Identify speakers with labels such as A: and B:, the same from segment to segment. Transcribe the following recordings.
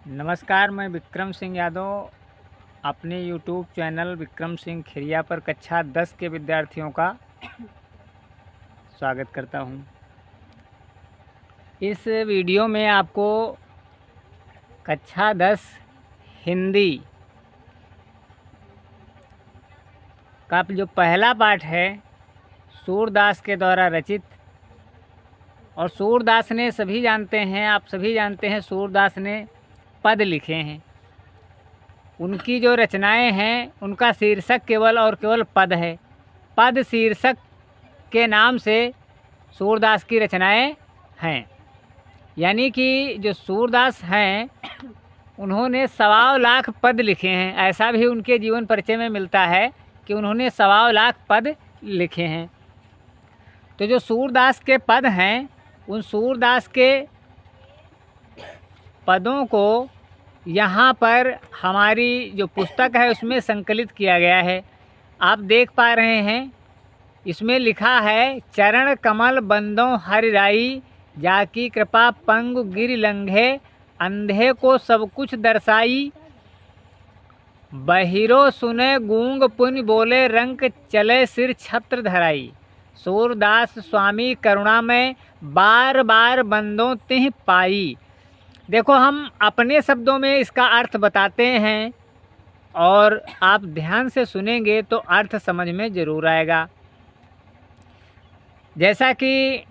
A: नमस्कार, मैं विक्रम सिंह यादव अपने YouTube चैनल विक्रम सिंह खिरिया पर कक्षा 10 के विद्यार्थियों का स्वागत करता हूं। इस वीडियो में आपको कक्षा 10 हिंदी का जो पहला पाठ है सूरदास के द्वारा रचित, और सूरदास ने आप सभी जानते हैं सूरदास ने पद लिखे हैं। उनकी जो रचनाएं हैं उनका शीर्षक केवल और केवल पद है। पद शीर्षक के नाम से सूरदास की रचनाएं हैं। यानी कि जो सूरदास हैं उन्होंने 1.25 लाख पद लिखे हैं। ऐसा भी उनके जीवन परिचय में मिलता है कि उन्होंने 1.25 लाख पद लिखे हैं। तो जो सूरदास के पद हैं उन सूरदास के पदों को यहाँ पर हमारी जो पुस्तक है उसमें संकलित किया गया है। आप देख पा रहे हैं, इसमें लिखा है चरण कमल बंदों हरिराई, जाकी कृपा पंगु गिर लंघे, अंधे को सब कुछ दर्शाई, बहिरो सुने गूंग पुन बोले, रंक चले सिर छत्र धराई। सूरदास स्वामी करुणा में बार बार बंदों तिह पाई। देखो, हम अपने शब्दों में इसका अर्थ बताते हैं और आप ध्यान से सुनेंगे तो अर्थ समझ में ज़रूर आएगा। जैसा कि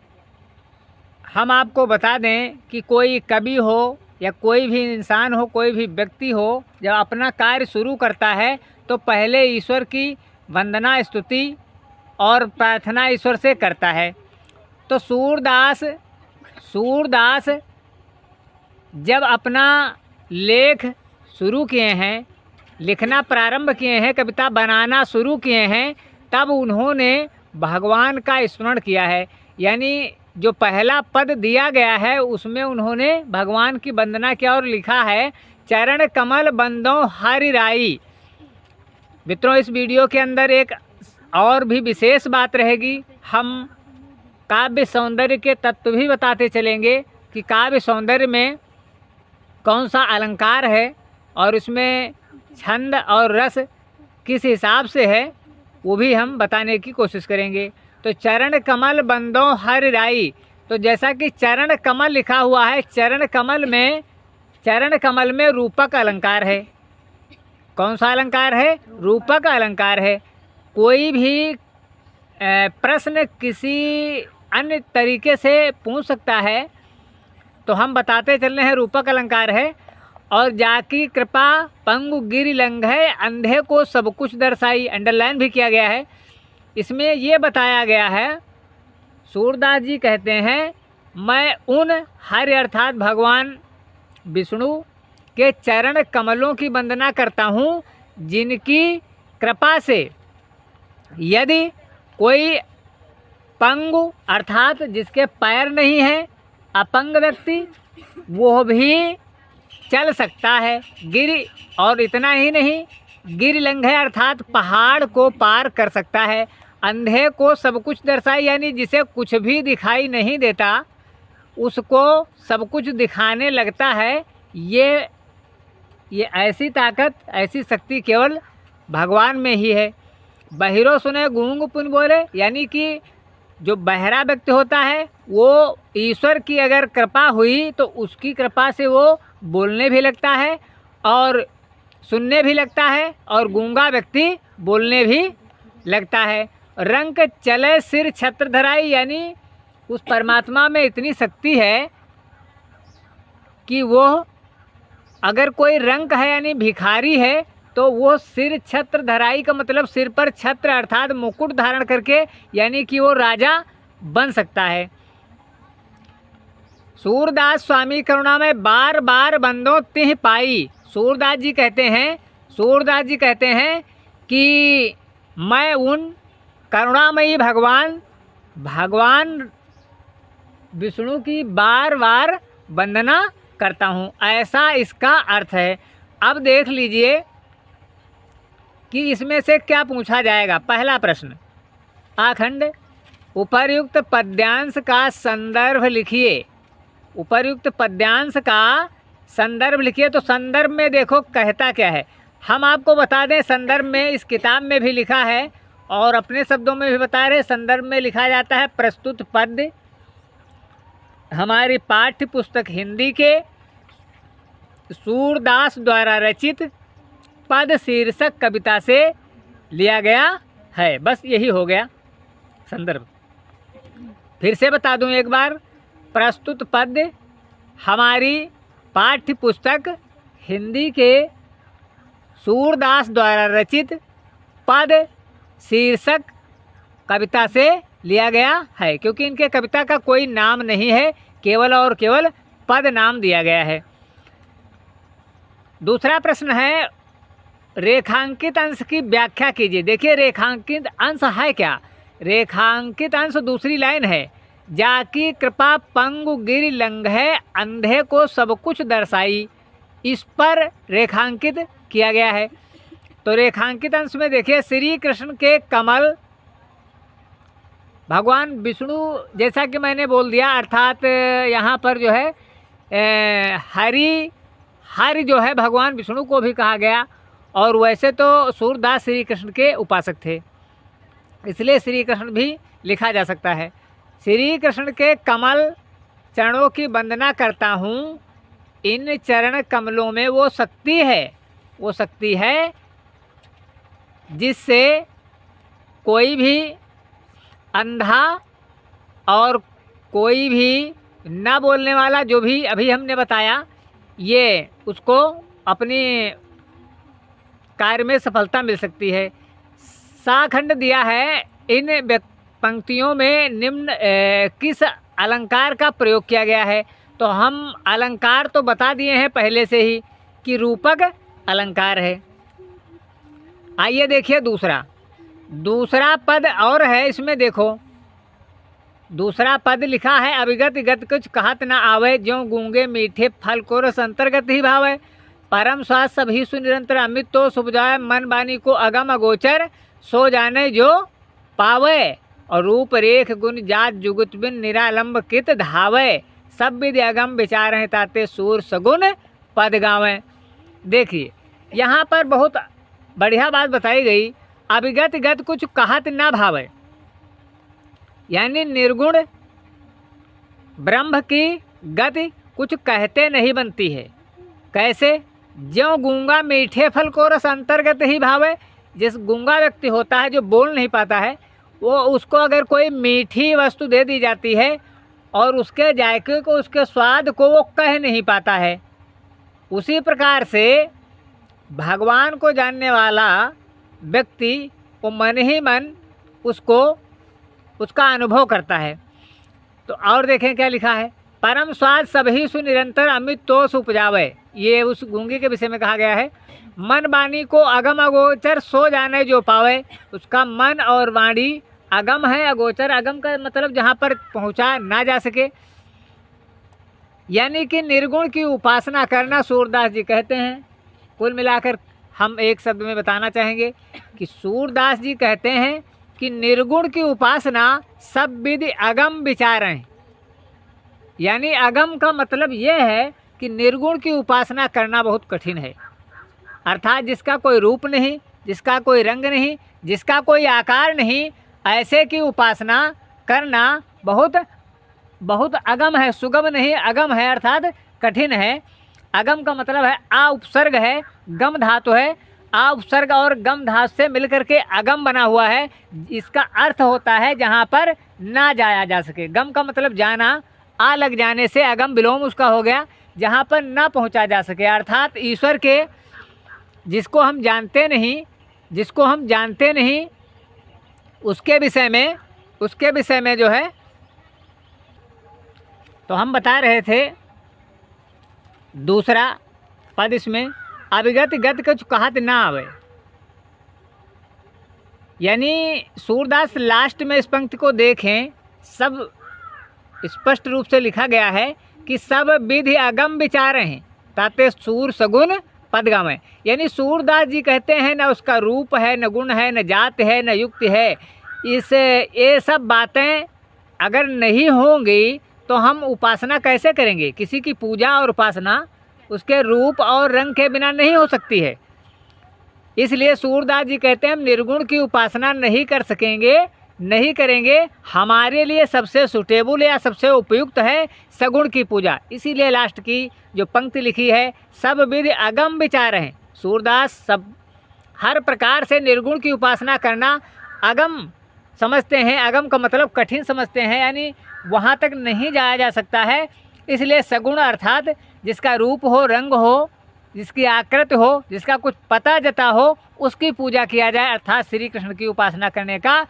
A: हम आपको बता दें कि कोई कवि हो या कोई भी इंसान हो, कोई भी व्यक्ति हो, जब अपना कार्य शुरू करता है तो पहले ईश्वर की वंदना स्तुति और प्रार्थना ईश्वर से करता है। तो सूरदास जब अपना लेख शुरू किए हैं, लिखना प्रारंभ किए हैं, कविता बनाना शुरू किए हैं, तब उन्होंने भगवान का स्मरण किया है। यानी जो पहला पद दिया गया है उसमें उन्होंने भगवान की वंदना किया और लिखा है चरण कमल बंदों हरिराई। मित्रों, इस वीडियो के अंदर एक और भी विशेष बात रहेगी। हम काव्य सौंदर्य के तत्व भी बताते चलेंगे कि काव्य सौंदर्य में कौन सा अलंकार है और उसमें छंद और रस किस हिसाब से है, वो भी हम बताने की कोशिश करेंगे। तो चरण कमल बंदों हरिराई, तो जैसा कि चरण कमल लिखा हुआ है, चरण कमल में रूपक अलंकार है। कौन सा अलंकार है? रूपक अलंकार है। कोई भी प्रश्न किसी अन्य तरीके से पूछ सकता है, तो हम बताते चल रहे हैं रूपक अलंकार है। और जाकी कृपा पंगु गिर लंघे, अंधे को सब कुछ दर्शाई, अंडरलाइन भी किया गया है। इसमें ये बताया गया है, सूरदास जी कहते हैं मैं उन हरि अर्थात भगवान विष्णु के चरण कमलों की वंदना करता हूँ जिनकी कृपा से यदि कोई पंगु अर्थात जिसके पैर नहीं है, अपंग व्यक्ति, वो भी चल सकता है। गिर, और इतना ही नहीं, गिर लंघे अर्थात पहाड़ को पार कर सकता है। अंधे को सब कुछ दर्शाई, यानी जिसे कुछ भी दिखाई नहीं देता उसको सब कुछ दिखाने लगता है। ये ऐसी ताकत, ऐसी शक्ति केवल भगवान में ही है। बहिरो सुने गूंग पुन बोले, यानी कि जो बहरा व्यक्ति होता है वो ईश्वर की अगर कृपा हुई तो उसकी कृपा से वो बोलने भी लगता है और सुनने भी लगता है, और गूंगा व्यक्ति बोलने भी लगता है। रंक चले सिर छत्र धराई, यानी उस परमात्मा में इतनी शक्ति है कि वो अगर कोई रंक है यानी भिखारी है तो वो सिर छत्र धराई का मतलब सिर पर छत्र अर्थात मुकुट धारण करके, यानी कि वो राजा बन सकता है। सूरदास स्वामी करुणा में बार बार बंदों तिह पाई। सूरदास जी कहते हैं कि मैं उन करुणामयी भगवान विष्णु की बार बार वंदना करता हूँ, ऐसा इसका अर्थ है। अब देख लीजिए कि इसमें से क्या पूछा जाएगा। पहला प्रश्न, आखंड उपर्युक्त पद्यांश का संदर्भ लिखिए। उपर्युक्त पद्यांश का संदर्भ लिखिए। तो संदर्भ में देखो कहता क्या है, हम आपको बता दें संदर्भ में इस किताब में भी लिखा है और अपने शब्दों में भी बता रहे। संदर्भ में लिखा जाता है प्रस्तुत पद हमारी पाठ्य पुस्तक हिंदी के सूरदास द्वारा रचित पद शीर्षक कविता से लिया गया है। बस यही हो गया संदर्भ। फिर से बता दूं एक बार, प्रस्तुत पद हमारी पाठ्य पुस्तक हिंदी के सूरदास द्वारा रचित पद शीर्षक कविता से लिया गया है, क्योंकि इनके कविता का कोई नाम नहीं है, केवल और केवल पद नाम दिया गया है। दूसरा प्रश्न है, रेखांकित अंश की व्याख्या कीजिए। देखिए रेखांकित अंश है क्या? रेखांकित अंश दूसरी लाइन है, जाकी कृपा पंगु गिर लंघे अंधे को सब कुछ दर्शाई, इस पर रेखांकित किया गया है। तो रेखांकित अंश में देखिए श्री कृष्ण के कमल, भगवान विष्णु, जैसा कि मैंने बोल दिया, अर्थात यहाँ पर जो है हरि जो है भगवान विष्णु को भी कहा गया, और वैसे तो सूरदास श्री कृष्ण के उपासक थे, इसलिए श्री कृष्ण भी लिखा जा सकता है। श्री कृष्ण के कमल चरणों की वंदना करता हूँ, इन चरण कमलों में वो शक्ति है जिससे कोई भी अंधा और कोई भी ना बोलने वाला, जो भी अभी हमने बताया, ये उसको अपनी कार्य में सफलता मिल सकती है। साखंड दिया है, इन पंक्तियों में निम्न किस अलंकार का प्रयोग किया गया है? तो हम अलंकार तो बता दिए हैं पहले से ही कि रूपक अलंकार है। आइए देखिए दूसरा पद और है इसमें। देखो दूसरा पद लिखा है, अभिगत गत कुछ कहत न आवे, ज्यों गूंगे मीठे फल को रस अंतर्गत ही भावे, परम स्वाद सभी सुनिरंतर अमित तो सुबजाय, मन बानी को अगम अगोचर सो जाने जो पावे, और रूप रेख गुण जात जुगुत बिन निरालंब कित धावे, सब विधि अगम विचार हैं ताते सूर सगुन पद गावे। देखिए यहाँ पर बहुत बढ़िया बात बताई गई, अभिगत गत कुछ कहत ना भावे, यानी निर्गुण ब्रह्म की गति कुछ कहते नहीं बनती है। कैसे? ज्यों गूंगा मीठे फल को रस अंतर्गत ही भावे, जिस गूंगा व्यक्ति होता है जो बोल नहीं पाता है, वो उसको अगर कोई मीठी वस्तु दे दी जाती है और उसके जायके को, उसके स्वाद को वो कह नहीं पाता है, उसी प्रकार से भगवान को जानने वाला व्यक्ति वो मन ही मन उसका अनुभव करता है। तो और देखें क्या लिखा है, परम स्वाद सभी सुनिरंतर अमित तो उपजावे, ये उस गूंगे के विषय में कहा गया है। मन वाणी को अगम अगोचर सो जाने जो पावे, उसका मन और वाणी अगम है, अगोचर, अगम का मतलब जहाँ पर पहुँचा ना जा सके, यानी कि निर्गुण की उपासना करना सूरदास जी कहते हैं। कुल मिलाकर हम एक शब्द में बताना चाहेंगे कि सूरदास जी कहते हैं कि निर्गुण की उपासना सब विधि अगम विचार हैं, यानी अगम का मतलब ये है कि निर्गुण की उपासना करना बहुत कठिन है, अर्थात जिसका कोई रूप नहीं, जिसका कोई रंग नहीं, जिसका कोई आकार नहीं, ऐसे की उपासना करना बहुत बहुत अगम है, सुगम नहीं, अगम है, अर्थात कठिन है। अगम का मतलब है आ उपसर्ग है, गम धातु है, आ उपसर्ग और गम धातु से मिलकर के अगम बना हुआ है। इसका अर्थ होता है जहाँ पर ना जाया जा सके। गम का मतलब जाना, आ लग जाने से अगम विलोम उसका हो गया, जहाँ पर ना पहुँचा जा सके, अर्थात ईश्वर के जिसको हम जानते नहीं उसके विषय में जो है, तो हम बता रहे थे दूसरा पद इसमें, अभिगत गत कुछ कहत ना आवे, यानी सूरदास लास्ट में इस पंक्ति को देखें, सब स्पष्ट रूप से लिखा गया है कि सब विधि अगम विचार हैं ताते सूर सगुन पद गावें, यानी सूरदास जी कहते हैं न उसका रूप है, न गुण है, न जात है, न युक्ति है, ये सब बातें अगर नहीं होंगी तो हम उपासना कैसे करेंगे? किसी की पूजा और उपासना उसके रूप और रंग के बिना नहीं हो सकती है। इसलिए सूरदास जी कहते हैं हम निर्गुण की उपासना नहीं कर सकेंगे, नहीं करेंगे। हमारे लिए सबसे सुटेबल या सबसे उपयुक्त है सगुण की पूजा। इसीलिए लास्ट की जो पंक्ति लिखी है, सब विधि अगम विचार हैं। सूरदास सब हर प्रकार से निर्गुण की उपासना करना अगम समझते हैं। अगम का मतलब कठिन समझते हैं, यानी वहाँ तक नहीं जाया जा सकता है। इसलिए सगुण अर्थात जिसका रूप हो, रंग हो, जिसकी आकृति हो, जिसका कुछ पता जता हो, उसकी पूजा किया जाए, अर्थात श्री कृष्ण की उपासना करने का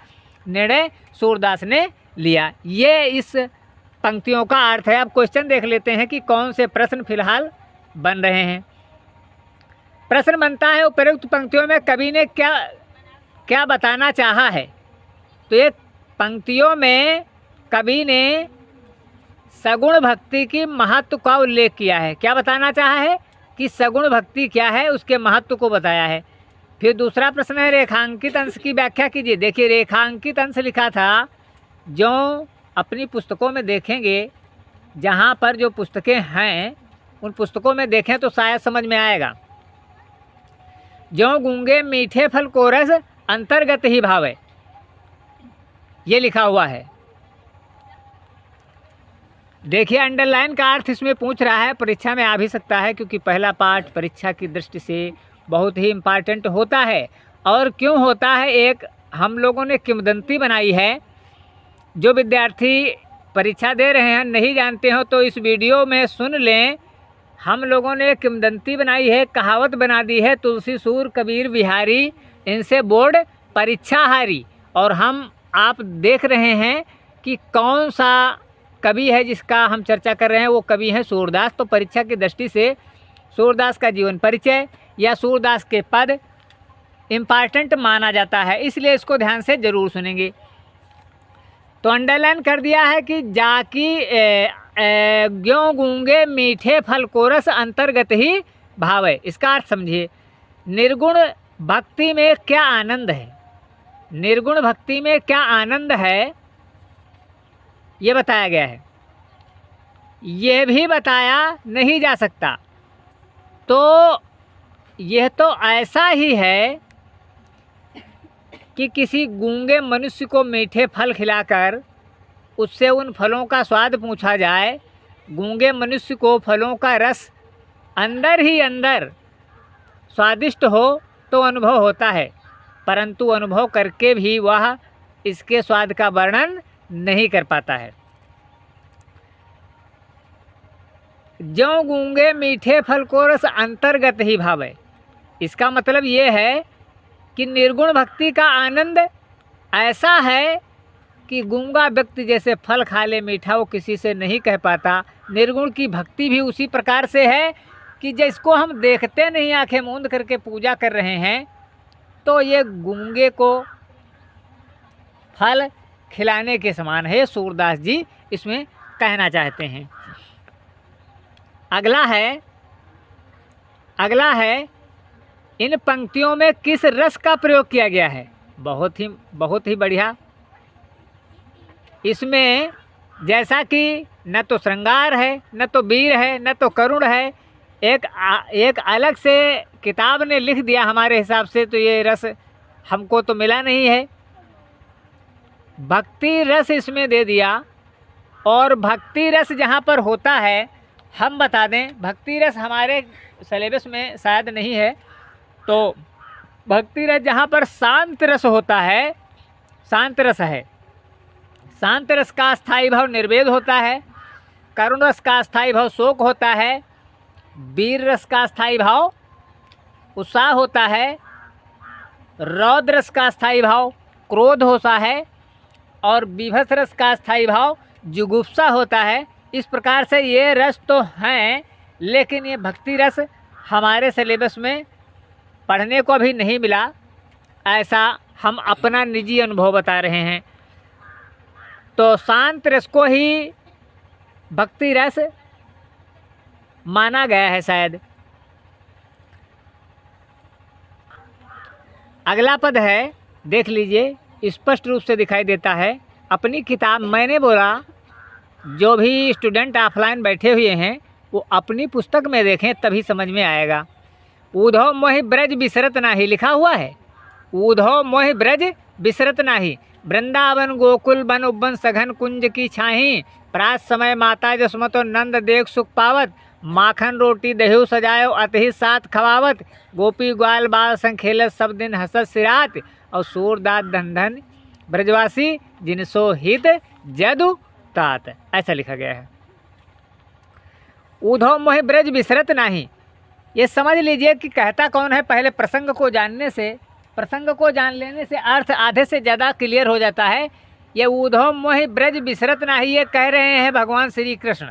A: निर्णय सूरदास ने लिया। ये इस पंक्तियों का अर्थ है। अब क्वेश्चन देख लेते हैं कि कौन से प्रश्न फिलहाल बन रहे हैं। प्रश्न बनता है उपरोक्त पंक्तियों में कवि ने क्या क्या बताना चाहा है। तो ये पंक्तियों में कवि ने सगुण भक्ति की महत्व का उल्लेख किया है। क्या बताना चाहा है कि सगुण भक्ति क्या है, उसके महत्व को बताया है। फिर दूसरा प्रश्न है रेखांकित अंश की व्याख्या कीजिए। देखिए रेखांकित अंश लिखा था, जो अपनी पुस्तकों में देखेंगे, जहाँ पर जो पुस्तकें हैं उन पुस्तकों में देखें तो शायद समझ में आएगा। जो गूंगे मीठे फल को रस अंतर्गत ही भावे, ये लिखा हुआ है। देखिए अंडरलाइन का अर्थ इसमें पूछ रहा है, परीक्षा में आ भी सकता है, क्योंकि पहला पार्ट परीक्षा की दृष्टि से बहुत ही इम्पॉर्टेंट होता है। और क्यों होता है, एक हम लोगों ने किंवदंती बनाई है। जो विद्यार्थी परीक्षा दे रहे हैं नहीं जानते हो तो इस वीडियो में सुन लें। हम लोगों ने किंवदंती बनाई है, कहावत बना दी है, तुलसी सूर कबीर बिहारी इनसे बोर्ड परीक्षा हारी। और हम आप देख रहे हैं कि कौन सा कवि है जिसका हम चर्चा कर रहे हैं, वो कवि हैं सूरदास। तो परीक्षा की दृष्टि से सूरदास का जीवन परिचय या सूरदास के पद इम्पॉर्टेंट माना जाता है, इसलिए इसको ध्यान से ज़रूर सुनेंगे। तो अंडरलाइन कर दिया है कि जाकी ग्यों गूंगे मीठे फल को रस अंतर्गत ही भावे। इसका अर्थ समझिए, निर्गुण भक्ति में क्या आनंद है, निर्गुण भक्ति में क्या आनंद है, ये बताया गया है। यह भी बताया नहीं जा सकता। तो यह तो ऐसा ही है कि किसी गूंगे मनुष्य को मीठे फल खिलाकर उससे उन फलों का स्वाद पूछा जाए। गूंगे मनुष्य को फलों का रस अंदर ही अंदर स्वादिष्ट हो तो अनुभव होता है, परंतु अनुभव करके भी वह इसके स्वाद का वर्णन नहीं कर पाता है। ज्यों गूंगे मीठे फल को रस अंतर्गत ही भावे, इसका मतलब ये है कि निर्गुण भक्ति का आनंद ऐसा है कि गूंगा व्यक्ति जैसे फल खा ले मीठा, वो किसी से नहीं कह पाता। निर्गुण की भक्ति भी उसी प्रकार से है कि जिसको हम देखते नहीं, आंखें मूंद करके पूजा कर रहे हैं, तो ये गूंगे को फल खिलाने के समान है। सूरदास जी इसमें कहना चाहते हैं। अगला है इन पंक्तियों में किस रस का प्रयोग किया गया है। बहुत ही बढ़िया। इसमें जैसा कि न तो श्रृंगार है, न तो वीर है, न तो करुण है, एक अलग से किताब ने लिख दिया हमारे हिसाब से, तो ये रस हमको तो मिला नहीं है। भक्ति रस इसमें दे दिया। और भक्ति रस जहाँ पर होता है, हम बता दें, भक्ति रस हमारे सिलेबस में शायद नहीं है। तो भक्ति रस जहाँ पर शांत रस होता है, शांत रस है। शांत रस का स्थायी भाव निर्वेद होता है। करुण रस का स्थायी भाव शोक होता है। वीर रस का स्थायी भाव उत्साह होता है। रौद्र रस का स्थायी भाव क्रोध होता है। और विभत्स रस का स्थायी भाव जुगुप्सा होता है। इस प्रकार से ये रस तो हैं, लेकिन ये भक्ति रस हमारे सिलेबस में पढ़ने को अभी नहीं मिला। ऐसा हम अपना निजी अनुभव बता रहे हैं। तो शांत रस को ही भक्ति रस माना गया है शायद। अगला पद है, देख लीजिए, स्पष्ट रूप से दिखाई देता है। अपनी किताब, मैंने बोला जो भी स्टूडेंट ऑफलाइन बैठे हुए हैं, वो अपनी पुस्तक में देखें तभी समझ में आएगा। ऊधव मोहि ब्रज बिसरत नाही लिखा हुआ है, ऊधव मोहि ब्रज बिसरत नाही, वृंदावन गोकुल बन उपवन सघन कुंज की छाही, प्रात समय माता जसमतो नंद देख सुख पावत, माखन रोटी दह्यू सजायो अतहि साथ खवावत, गोपी ग्वाल बाल संग खेलत सब दिन हसत सिरात, और सूरदास धन धन ब्रजवासी जिनसो हित जदु तात, ऐसा लिखा गया है। ऊधव मोहि ब्रज बिसरत नाही, ये समझ लीजिए कि कहता कौन है। पहले प्रसंग को जानने से, प्रसंग को जान लेने से अर्थ आधे से ज़्यादा क्लियर हो जाता है। ये ऊधव मोहि ब्रज बिसरत नाही, ये कह रहे हैं भगवान श्री कृष्ण।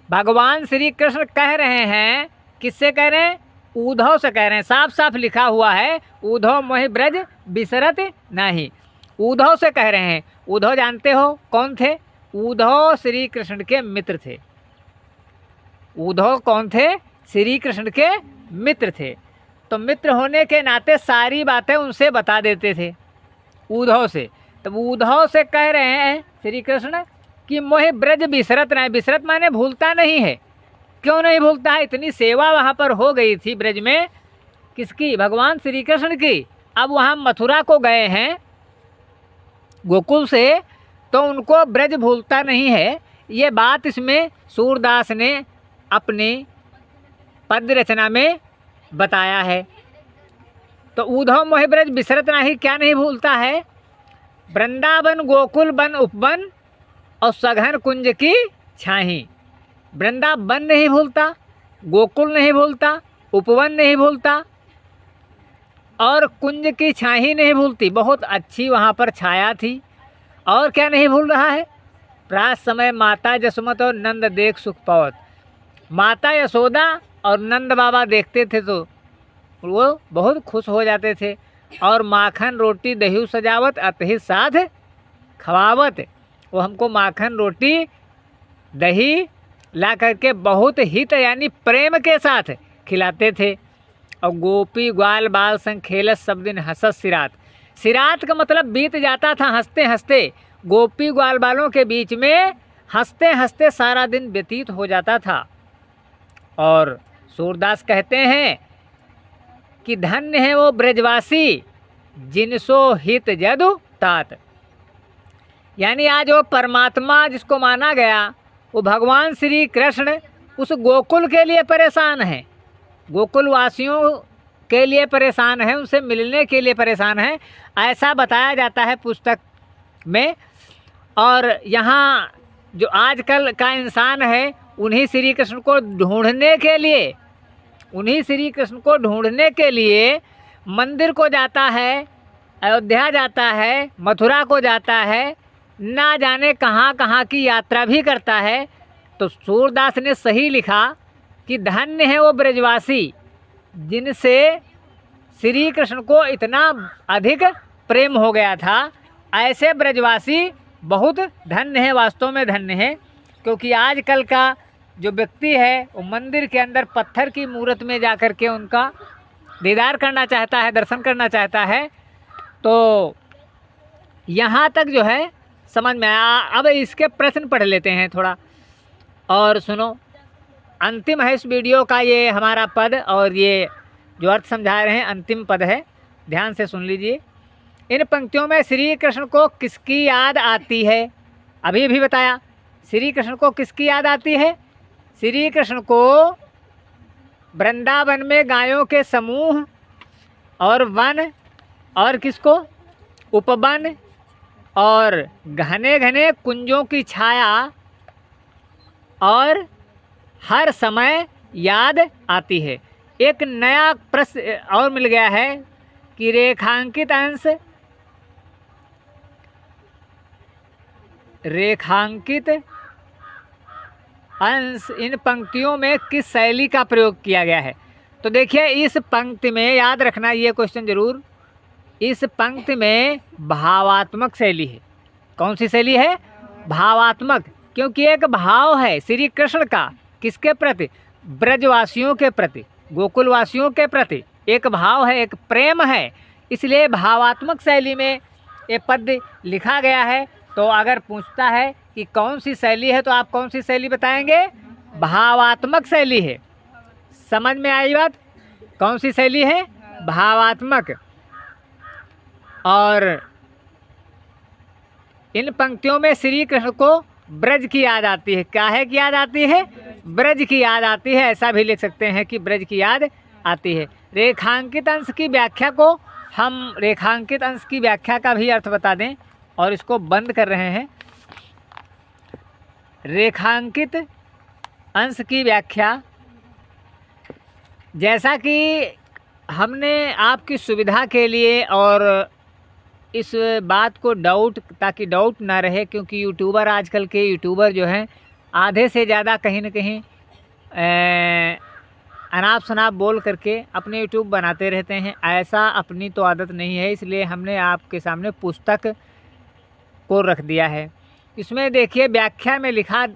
A: भगवान श्री कृष्ण कह रहे हैं, किससे कह रहे हैं? ऊधव से कह रहे हैं। साफ साफ लिखा हुआ है, ऊधव मोहि ब्रज बिसरत नाही, ऊधव से कह रहे हैं। ऊधव जानते हो कौन थे? ऊधव श्री कृष्ण के मित्र थे। ऊधव कौन थे? श्री कृष्ण के मित्र थे। तो मित्र होने के नाते सारी बातें उनसे बता देते थे, ऊधव से। तो ऊधव से कह रहे हैं श्री कृष्ण कि मोहि ब्रज बिसरत नहीं, बिसरत माने भूलता नहीं है। क्यों नहीं भूलता है? इतनी सेवा वहाँ पर हो गई थी ब्रज में, किसकी? भगवान श्री कृष्ण की। अब वहाँ मथुरा को गए हैं गोकुल से, तो उनको ब्रज भूलता नहीं है। ये बात इसमें सूरदास ने अपनी पद्य रचना में बताया है। तो ऊधव मोहि ब्रज बिसरत नाही, क्या नहीं भूलता है? वृंदावन गोकुल बन उपवन और सघन कुंज की छाही। वृंदावन नहीं भूलता, गोकुल नहीं भूलता, उपवन नहीं भूलता, और कुंज की छाही नहीं भूलती। बहुत अच्छी वहाँ पर छाया थी। और क्या नहीं भूल रहा है? प्रात समय माता जसमत और नंद देख सुख पावत। माता यशोदा और नंद बाबा देखते थे तो वो बहुत खुश हो जाते थे। और माखन रोटी दह्यू सजावत अतहि साथ खवावत, वो हमको माखन रोटी दही ला करके बहुत हित यानी प्रेम के साथ खिलाते थे। और गोपी ग्वाल बाल संग खेलत सब दिन हसत सिरात। सिरात का मतलब बीत जाता था हंसते हंसते। गोपी ग्वाल बालों के बीच में हंसते हंसते सारा दिन व्यतीत हो जाता था। और सूरदास कहते हैं कि धन्य है वो ब्रजवासी जिनसो हित जदु तात, यानी आज वो परमात्मा जिसको माना गया वो भगवान श्री कृष्ण उस गोकुल के लिए परेशान हैं, गोकुल वासियों के लिए परेशान है, उनसे मिलने के लिए परेशान है, ऐसा बताया जाता है पुस्तक में। और यहाँ जो आजकल का इंसान है उन्हीं श्री कृष्ण को ढूंढने के लिए, उन्हीं श्री कृष्ण को ढूंढने के लिए मंदिर को जाता है, अयोध्या जाता है, मथुरा को जाता है, ना जाने कहाँ कहाँ की यात्रा भी करता है। तो सूरदास ने सही लिखा कि धन्य है वो ब्रजवासी जिनसे श्री कृष्ण को इतना अधिक प्रेम हो गया था। ऐसे ब्रजवासी बहुत धन्य है, वास्तव में धन्य है। क्योंकि आजकल का जो व्यक्ति है वो मंदिर के अंदर पत्थर की मूर्त में जा कर के उनका दीदार करना चाहता है, दर्शन करना चाहता है। तो यहाँ तक जो है समझ में आया। अब इसके प्रश्न पढ़ लेते हैं थोड़ा और सुनो। अंतिम है इस वीडियो का ये हमारा पद, और ये जो अर्थ समझा रहे हैं अंतिम पद है, ध्यान से सुन लीजिए। इन पंक्तियों में श्री कृष्ण को किसकी याद आती है? अभी भी बताया, श्री कृष्ण को किसकी याद आती है? श्री कृष्ण को वृंदावन में गायों के समूह और वन, और किसको? उपवन और घने घने कुंजों की छाया और हर समय याद आती है। एक नया प्रश्न और मिल गया है कि रेखांकित अंश इन पंक्तियों में किस शैली का प्रयोग किया गया है? तो देखिए इस पंक्ति में, याद रखना ये क्वेश्चन जरूर, इस पंक्ति में भावात्मक शैली है। कौन सी शैली है? भावात्मक। क्योंकि एक भाव है श्री कृष्ण का, किसके प्रति? ब्रजवासियों के प्रति, गोकुलवासियों के प्रति एक भाव है, एक प्रेम है। इसलिए भावात्मक शैली में ये पद्य लिखा गया है। तो अगर पूछता है कि कौन सी शैली है तो आप कौन सी शैली बताएंगे? भावात्मक शैली है। समझ में आई बात? कौन सी शैली है? भावात्मक। और इन पंक्तियों में श्री कृष्ण को ब्रज की याद आती है। काहे की याद आती है? ब्रज की याद आती है। ऐसा भी लिख सकते हैं कि ब्रज की याद आती है। रेखांकित अंश की व्याख्या को हम रेखांकित अंश की व्याख्या का भी अर्थ बता दें और इसको बंद कर रहे हैं। रेखांकित अंश की व्याख्या, जैसा कि हमने आपकी सुविधा के लिए और इस बात को ताकि डाउट ना रहे, क्योंकि यूट्यूबर आजकल के यूट्यूबर जो हैं आधे से ज़्यादा कहीं न कहीं अनाप शनाप बोल करके अपने यूट्यूब बनाते रहते हैं। ऐसा अपनी तो आदत नहीं है, इसलिए हमने आपके सामने पुस्तक को रख दिया है। इसमें देखिए व्याख्या में लिखा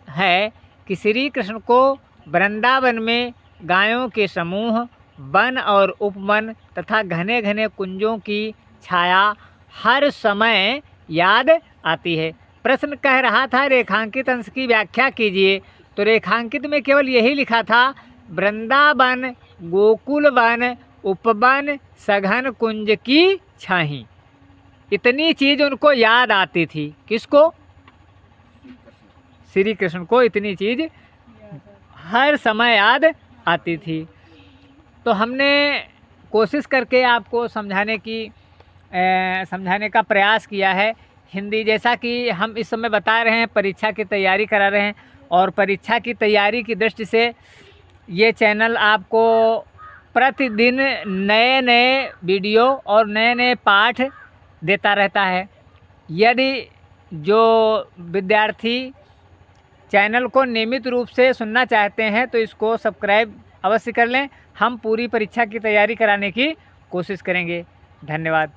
A: है कि श्री कृष्ण को वृंदावन में गायों के समूह, वन और उपवन तथा घने घने कुंजों की छाया हर समय याद आती है। प्रश्न कह रहा था रेखांकित अंश की व्याख्या कीजिए, तो रेखांकित में केवल यही लिखा था वृंदावन, गोकुल वन, उपवन, सघन कुंज की छाही। इतनी चीज़ उनको याद आती थी। किसको? श्री कृष्ण को इतनी चीज़ हर समय याद आती थी। तो हमने कोशिश करके आपको समझाने का प्रयास किया है हिंदी। जैसा कि हम इस समय बता रहे हैं, परीक्षा की तैयारी करा रहे हैं और परीक्षा की तैयारी की दृष्टि से ये चैनल आपको प्रतिदिन नए नए वीडियो और नए नए पाठ देता रहता है। यदि जो विद्यार्थी चैनल को नियमित रूप से सुनना चाहते हैं तो इसको सब्सक्राइब अवश्य कर लें। हम पूरी परीक्षा की तैयारी कराने की कोशिश करेंगे। धन्यवाद।